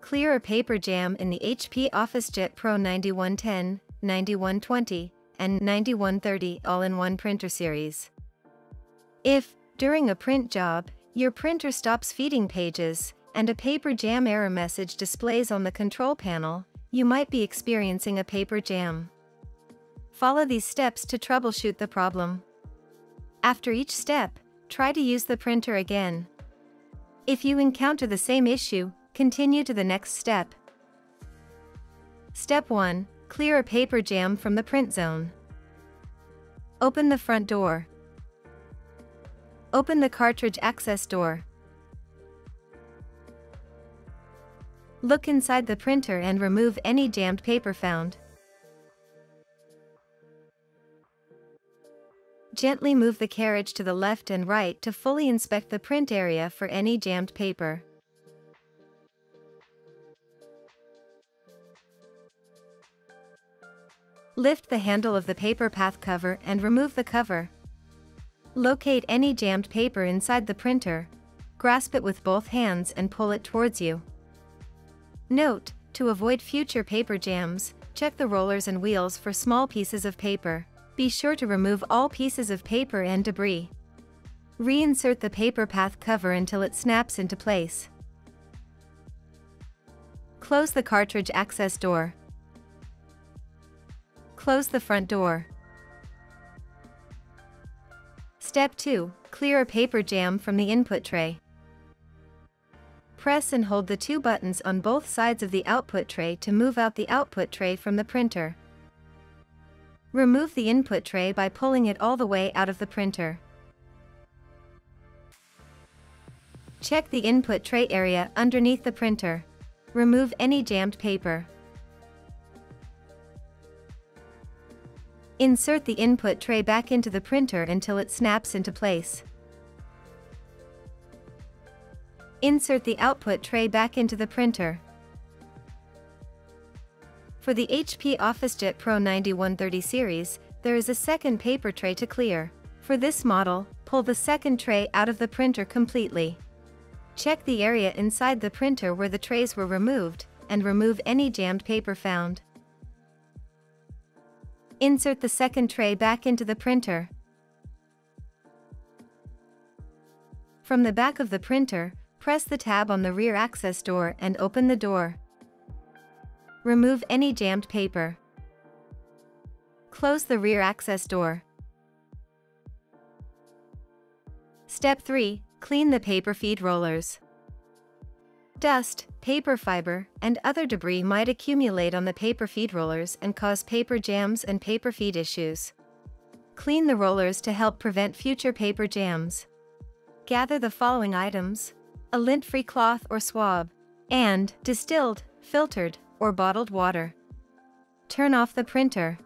clear a paper jam in the HP OfficeJet Pro 9110, 9120, and 9130 all-in-one printer series. If, during a print job, your printer stops feeding pages, and a paper jam error message displays on the control panel, you might be experiencing a paper jam. Follow these steps to troubleshoot the problem. After each step, try to use the printer again. If you encounter the same issue, continue to the next step. Step 1. Clear a paper jam from the print zone. Open the front door. Open the cartridge access door. Look inside the printer and remove any jammed paper found. Gently move the carriage to the left and right to fully inspect the print area for any jammed paper. Lift the handle of the paper path cover and remove the cover. Locate any jammed paper inside the printer, grasp it with both hands and pull it towards you. Note, to avoid future paper jams, check the rollers and wheels for small pieces of paper. Be sure to remove all pieces of paper and debris. Reinsert the paper path cover until it snaps into place. Close the cartridge access door. Close the front door. Step 2. Clear a paper jam from the input tray. Press and hold the two buttons on both sides of the output tray to move out the output tray from the printer. Remove the input tray by pulling it all the way out of the printer. Check the input tray area underneath the printer. Remove any jammed paper. Insert the input tray back into the printer until it snaps into place. Insert the output tray back into the printer. For the HP OfficeJet Pro 9130 series, there is a second paper tray to clear. For this model, pull the second tray out of the printer completely. Check the area inside the printer where the trays were removed, and remove any jammed paper found. Insert the second tray back into the printer. From the back of the printer, press the tab on the rear access door and open the door. Remove any jammed paper. Close the rear access door. Step 3. Clean the paper feed rollers. Dust, paper fiber, and other debris might accumulate on the paper feed rollers and cause paper jams and paper feed issues. Clean the rollers to help prevent future paper jams. Gather the following items: a lint-free cloth or swab, and distilled, filtered, or bottled water. Turn off the printer.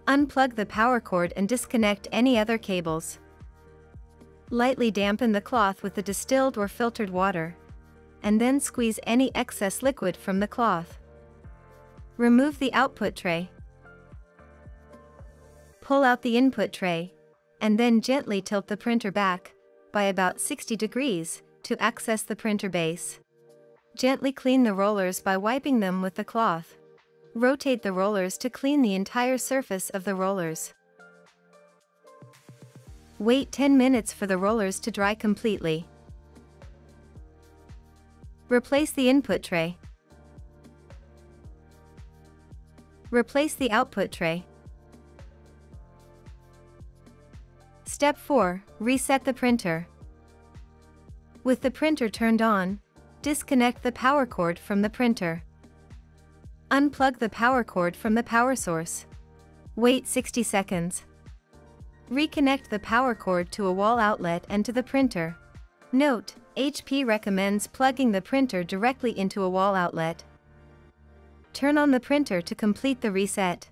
Unplug the power cord and disconnect any other cables. Lightly dampen the cloth with the distilled or filtered water, and then squeeze any excess liquid from the cloth. Remove the output tray. Pull out the input tray, and then gently tilt the printer back, by about 60 degrees, to access the printer base. Gently clean the rollers by wiping them with the cloth. Rotate the rollers to clean the entire surface of the rollers. Wait 10 minutes for the rollers to dry completely. Replace the input tray. Replace the output tray. Step 4. Reset the printer. With the printer turned on, disconnect the power cord from the printer. Unplug the power cord from the power source. Wait 60 seconds. Reconnect the power cord to a wall outlet and to the printer. Note, HP recommends plugging the printer directly into a wall outlet. Turn on the printer to complete the reset.